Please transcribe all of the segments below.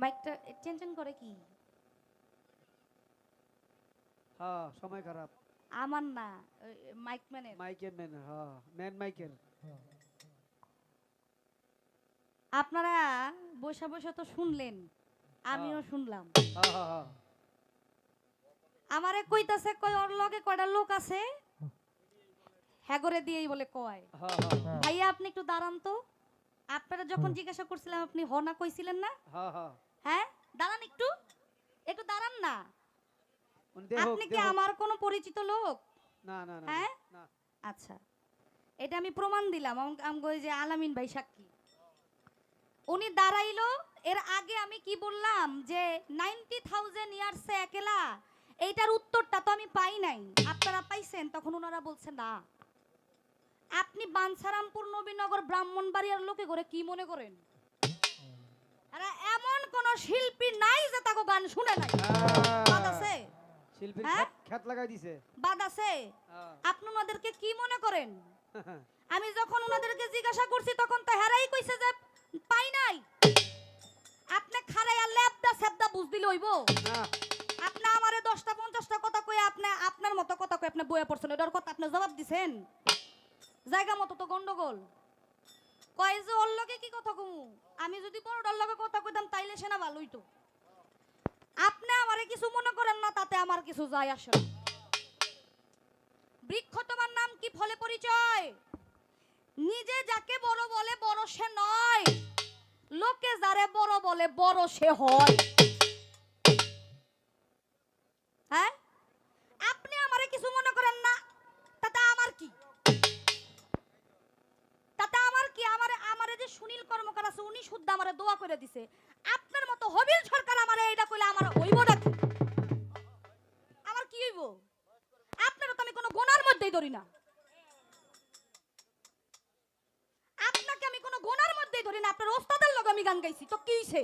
মাইকটা টেনশন করে কি? হ্যাঁ সময় খারাপ। আমার না, মাইক ম্যানের। মাইকের ম্যান, হ্যাঁ ম্যান মাইকের। আপনারা বসে বসে তো শুনলেন, আমিও শুনলাম। হ্যাঁ হ্যাঁ হ্যাঁ। আমারে কইতাছে, কয় ওর লগে কয়টা লোক আছে, হ্যাঁ করে দিয়েই বলে কয়। হ্যাঁ হ্যাঁ ভাইয়া আপনি একটু দাঁড়ান তো। আপনারা যখন জিজ্ঞাসা করছিলাম আপনি হ না কইছিলেন না? হ্যাঁ হ্যাঁ। হ্যাঁ, দাঁড়ান একটু, একটু দাঁড়ান না। উনি দেহ আপনি কি দেহ। আমার কোনো পরিচিত লোক? না না না হ্যাঁ না। আচ্ছা, এটা আমি প্রমাণ দিলাম। আমগো এই যে আলামিন ভাই সাক্ষী। উনি দাঁড়াইলো, এর আগে আমি কি বললাম যে 90,000 ইয়ার্সে একলা, এইটার উত্তরটা তো আমি পাই নাই, আপনারা পাইছেন? তখন ওনারা বলছে না। আপনি বাঞ্ছারামপুর নবীনগর ব্রাহ্মণবাড়িয়ার লোকে করে কি মনে করেন? আরে এমন কোন শিল্পী নাই যে তাকে গান শুনে নাই। বাদ আছে? শিল্পীর হ্যাঁ? খ্যাত লাগাই দিছে। বাদ আছে? আপনি ওনাদেরকে কি মনে করেন? আমি যখন ওনাদেরকে জিজ্ঞাসা করছি তখন তো হেরাই কইছে যে পাই নাই। আপনি খারাইয়া লেবদা সেবদা বুঝ দিলে হইব না। আপনি আমারে 10টা 50টা কথা কই, আপনি আপনার মতো কথা কই আপনি বইয়া পড়ছেন, এটার কথা আপনি জবাব দিছেন? জায়গা মতো তো গন্ডগোল। কয় যে ওর লগে কি কথা কমু, আমি যদি বড়টার লগে কথা কইতাম তাইলে সেনা ভালো হইতো। আপনি আমারে কিছু মনে করেন না, তাতে আমার কিছু যায় আসে না। বৃক্ষ তোমার নাম কি, ফলে পরিচয়। নিজে যাকে বড় বলে বড় সে নয়, লোকে যারে বড় বলে বড় সে হয়। হ্যাঁ, আপনি আমারে কিছু মনে করেন না, তাতে আমার কি? তাতে আমার কি? আমারে যে সুনীল কর্মকার আছে উনি শুদ্ধ আমারে দোয়া করে দিছে। আপনার মতো হবিল সরকার আমারে এইটা কইলে আমার হইব না কি? আমার কি হইব? আপনারা তো আমি কোনো গোনার মধ্যেই ধরি না। আপনাকে আমি কোনো গোনার মধ্যেই ধরি না। আপনার ওস্তাদের লগে আমি গান গাইছি তো কি হইছে?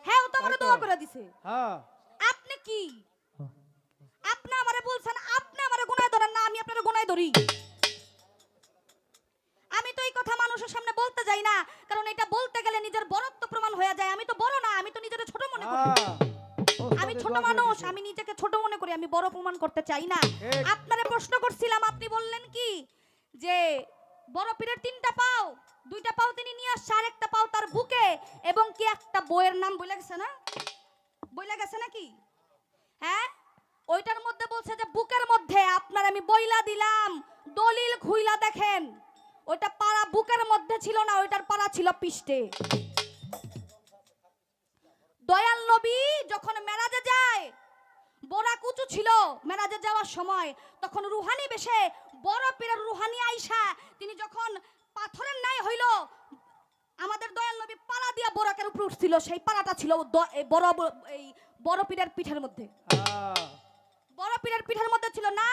হ্যাঁ, ও তো আমারে দোয়া করে দিছে। হ্যাঁ। আপনি কি? আপনি আমারে বলছেন আপনি আমারে গোনায় ধরেন না, আমি আপনারে গোনায় ধরি। আমি তো এই কথা মানুষের সামনে বলতে যাই না, কারণ এটা বলতে গেলে নিজের বড়ত্ব প্রমাণ হয়ে যায়। আমি তো বড় না, আমি তো নিজেকে ছোট মনে করি। আমি ছোট মানুষ, আমি নিজেকে ছোট মনে করি, আমি বড় প্রমাণ করতে চাই না। আপনারে প্রশ্ন করছিলাম, আপনি বললেন কি যে বড় পীরের 3টা পাও, 2টা পাও তিনি নিয়ে আসছে, আর একটা পাও তার বুকে, এবং কি একটা বইয়ের নাম বলে গেছে না? বইলা গেছে নাকি? হ্যাঁ, ওইটার মধ্যে বলছে যে বুকের মধ্যে। আপনার আমি বইলা দিলাম, দলিল খুইলা দেখেন, ওইটা পাড়া বুকের মধ্যে ছিল না, ওইটার পাড়া ছিল পৃষ্ঠে। দয়াল নবী যখন মেরাজে যায়, বোরা কুচু ছিল মেরাজে যাওয়ার সময়, তখন রুহানি বেশে বড় পীরের রুহানি আইসা তিনি যখন পাথরের ন্যায় হইল, আমাদের দয়াল নবী পালা দিয়া বোরাকের উপরে উঠছিল, সেই পালাটা ছিল এই বড় পীরের পিঠের মধ্যে। বড় পীরের পিঠের মধ্যে ছিল না,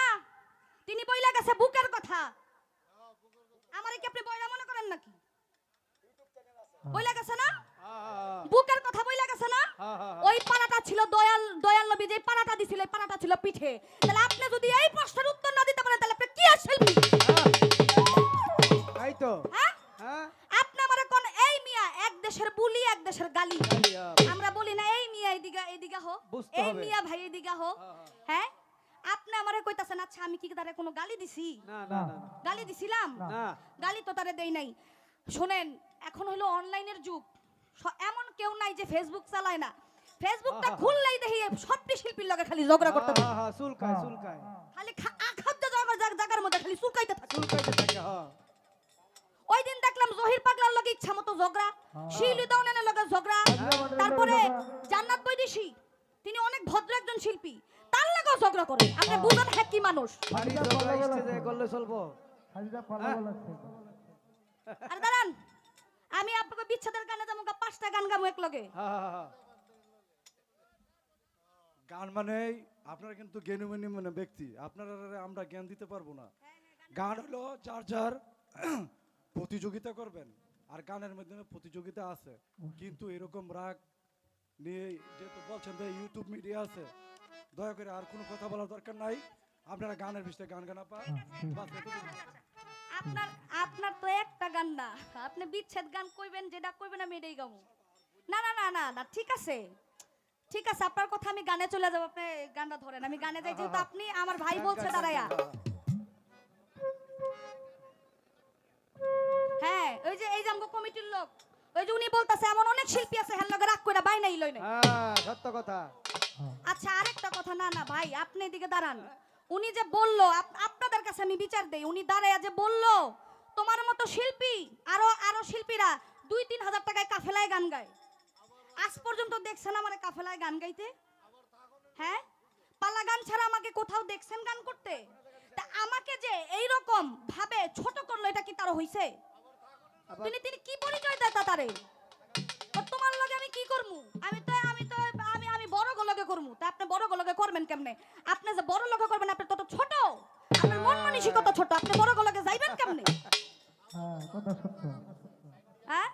তিনি বইলা গেছে বুকের কথা। আমারে কি আপনি বইলা মনে করেন নাকি? বইলা গেছে না, বুকের কথা বইলা গেছে না। ওই পাড়াটা ছিল দয়াল নবী যে পাড়াটা দিছিল, এই পাড়াটা ছিল পিঠে। তাহলে আপনি যদি এই প্রশ্নের উত্তর না দিতে পারেন তাহলে আপনি কি আর শিল্পী? তাই তো। হ্যাঁ, হ্যাঁ, আপনি আমারে কোন এই মিয়া, এক দেশের বুলি এক দেশের গালি। আমরা বলি না এই মিয়া এইদিকে এইদিকে হো, এই মিয়া ভাই এইদিকে হো। হ্যাঁ, আপনি আমারে কইতাছেন, আচ্ছা আমি কি তারে কোনো গালি দিছি? না না না। গালি দিছিলাম? না। গালি তো তারে দেই নাই। শুনেন, এখন হলো অনলাইনের যুগ, এমন কেউ নাই যে ফেসবুক চালায় না। ফেসবুকটা খুললেই দেখি সবটি শিল্পীর লগে খালি ঝগড়া করতে থাকে, চুলকায় চুলকায়, খালি আখাদ্য জায়গার মধ্যে খালি চুলকাইতে থাকে। চুলকাইতে থাকে। হ্যাঁ, ওই দিন দেখলাম জহির পাগলার লগে ইচ্ছা মতো ঝগড়া, শিলু দাউনের লগে ঝগড়া, তারপরে জান্নাত বৈদেশী, তিনি অনেক ভদ্র একজন শিল্পী, তার লগেও ঝগড়া করে। আপনি বুঝেন হ্যাঁ কি মানুষ? বাড়ি ঝগড়া স্টেজে করলে চলবো? আর দাঁড়ান, আমি আপনাকে বিচ্ছেদের গানে যাবো, 5টা গান গাবো এক লগে। গান মানে আপনারা কিন্তু জ্ঞানী মানে ব্যক্তি, আপনারা আমরা জ্ঞান দিতে পারবো না। গান হলো যার যার প্রতিযোগিতা করবেন, আর গানের মাধ্যমে প্রতিযোগিতা আছে, কিন্তু এরকম রাগ নিয়ে যেহেতু বলছেন যে ইউটিউব মিডিয়া আছে, দয়া করে আর কোনো কথা বলার দরকার নাই। আপনারা গানের বিষয়ে গান গানা পা আপনার আপনার তো একটা গান না, আপনি বিচ্ছেদ গান কইবেন, যেটা কইবেন আমি এটাই গাবো। না না না না না ঠিক আছে, ঠিক আছে, আপনার কথা আমি গানে চলে যাবো, আপনি গানটা ধরেন, আমি গানে যাই, যেহেতু আপনি আমার ভাই বলছে দাঁড়ায়া। হ্যাঁ ওই যে এই যে আমগো কমিটির লোক, ওই যে উনি বলতাছে এমন অনেক শিল্পী আছে হেল লগে রাগ কইরা বাই নাই লই নাই। হ্যাঁ সত্য কথা। আচ্ছা আরেকটা কথা, না না ভাই আপনি এদিকে দাঁড়ান, উনি যে বললো আপনাদের কাছে আমি বিচার দেই, উনি দাঁড়ায়া যে বললো তোমার মতো শিল্পী আরো আরো শিল্পীরা 2-3 হাজার টাকায় কাফেলায় গান গায়, আজ পর্যন্ত দেখছেন আমার কাফেলায় গান গাইতে? হ্যাঁ পালা গান ছাড়া আমাকে কোথাও দেখছেন গান করতে? তা আমাকে যে এই রকম ভাবে ছোট করলো, এটা কি তার হইছে? তিনি তিনি কি পরিচয় দেয় তারে? তোমার লগে আমি কি করমু? আমি বড় গলগে করমু, তা আপনি বড় গলগে করবেন কেমনে? আপনি যে বড় লগে করবেন আপনি তত ছোট, আপনার মন মানসিকতা ছোট, আপনি বড় গলগে যাইবেন কেমনে? হ্যাঁ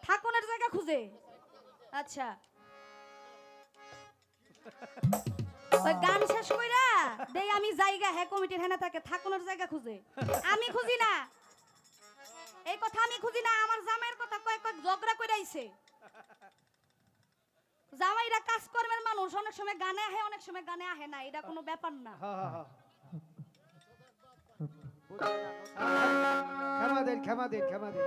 ঠাকুরের জায়গা খুঁজে। আচ্ছা ওই গান শেষ কইরা দেই আমি জায়গা, হ্যাঁ কমিটির হেনা থাকে ঠাকুরের জায়গা খুঁজে, আমি খুঁজি না, এই কথা আমি খুঁজি না। আমার জামাইয়ের কথা কয়েক কয়েক ঝগড়া করে আইছে, জামাইরা কাজকর্মের মানুষ, অনেক সময় গানে আহে অনেক সময় গানে আহে না, এটা কোনো ব্যাপার না। হ্যাঁ হ্যাঁ হ্যাঁ ক্ষমা দেন ক্ষমা দেন ক্ষমা দেন।